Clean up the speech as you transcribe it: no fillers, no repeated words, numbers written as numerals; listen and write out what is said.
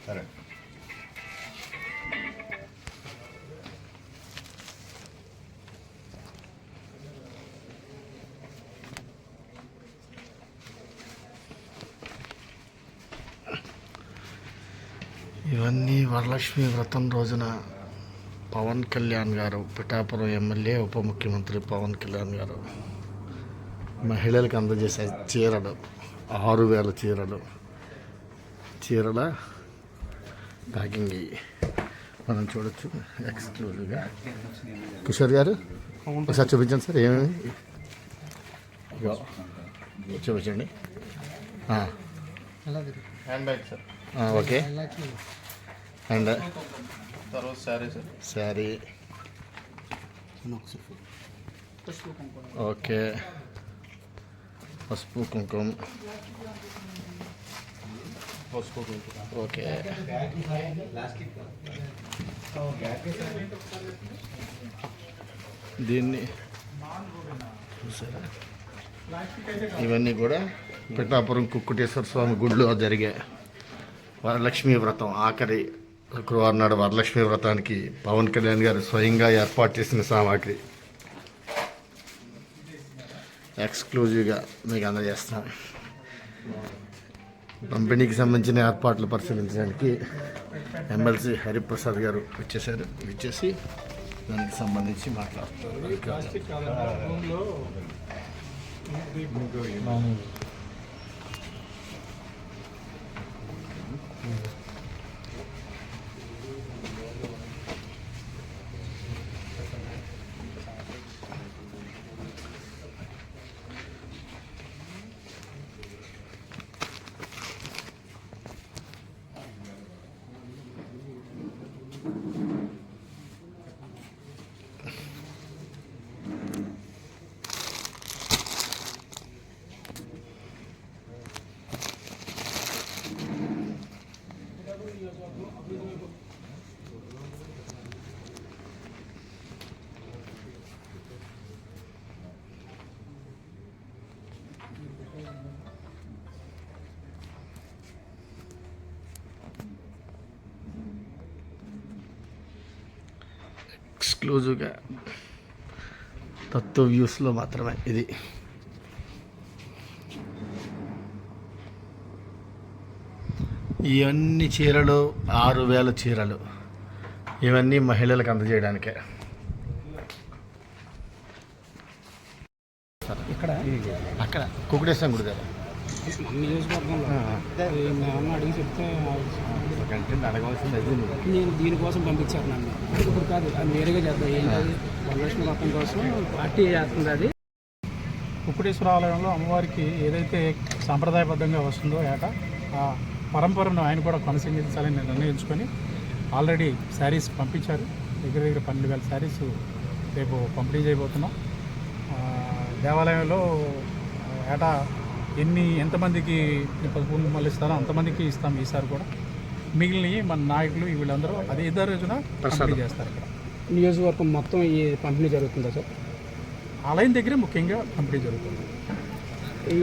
సరే ఇవన్నీ వరలక్ష్మి వ్రతం రోజున పవన్ కళ్యాణ్ గారు, పిఠాపురం ఎమ్మెల్యే, ఉప ముఖ్యమంత్రి పవన్ కళ్యాణ్ గారు మహిళలకు అందజేసే చీరలు, 6,000 చీరల ప్యాకింగ్ మనం చూడొచ్చు ఎక్స్క్లూజివ్గా. కిషోర్ గారు ఒకసారి చూపించండి సార్, ఏమేమి చూపించండి. Hand bag sir. Okay. And తర్వాత శారీ సార్. శారీ. ఓకే. పసుపు కుంకుమ. ఓకే. దీన్ని ఇవన్నీ కూడా పిఠాపురం కుక్కుటేశ్వర స్వామి గుడిలో జరిగే వరలక్ష్మి వ్రతం ఆఖరి శుక్రవారం నాడు వరలక్ష్మి వ్రతానికి పవన్ కళ్యాణ్ గారు స్వయంగా ఏర్పాటు చేసిన సామాగ్రి ఎక్స్క్లూజివ్గా మీకు అందజేస్తాం. పంపిణీకి సంబంధించిన ఏర్పాట్లు పరిశీలించడానికి ఎమ్మెల్సీ హరిప్రసాద్ గారు వచ్చేసి దానికి సంబంధించి మాట్లాడుతారు. ఎక్స్క్లూజివ్గా తత్వ వ్యూస్లో మాత్రమే ఇది. ఇవన్నీ చీరలు 6,000 చీరలు, ఇవన్నీ మహిళలకు అందజేయడానికే. అక్కడ కుకుటేశ్వరం గుడి దగ్గర అడిగి చెప్తే కంటెంట్ అడగవలసింది అది. నేను దీనికోసం పంపించాను నన్ను. ఇప్పుడు కాదు, అది వేరేగా చేద్దాం. ఏంటది వరలక్ష్మి వ్రతం కోసం పార్టీ చేస్తుంది. అది కుక్కుటేశ్వర ఆలయంలో అమ్మవారికి ఏదైతే సాంప్రదాయబద్ధంగా వస్తుందో ఏటా ఆ పరంపరను ఆయన కూడా కొనసాగించాలని నిర్ణయించుకొని ఆల్రెడీ శారీస్ పంపించారు. దగ్గర 12,000 శారీస్ రేపు పంపిణీ చేయబోతున్నాం. దేవాలయంలో ఏటా ఎంతమందికి పసుపు మళ్ళీ ఇస్తారో అంతమందికి ఇస్తాం ఈసారి కూడా. మిగిలినవి మన నాయకులు వీళ్ళందరూ అదే ఇదే రోజున పంపిణీ చేస్తారు. ఇక్కడ నియోజకవర్గం మొత్తం ఈ పంపిణీ జరుగుతుందా సార్? ఆలయం దగ్గరే ముఖ్యంగా పంపిణీ జరుగుతుంది. ఈ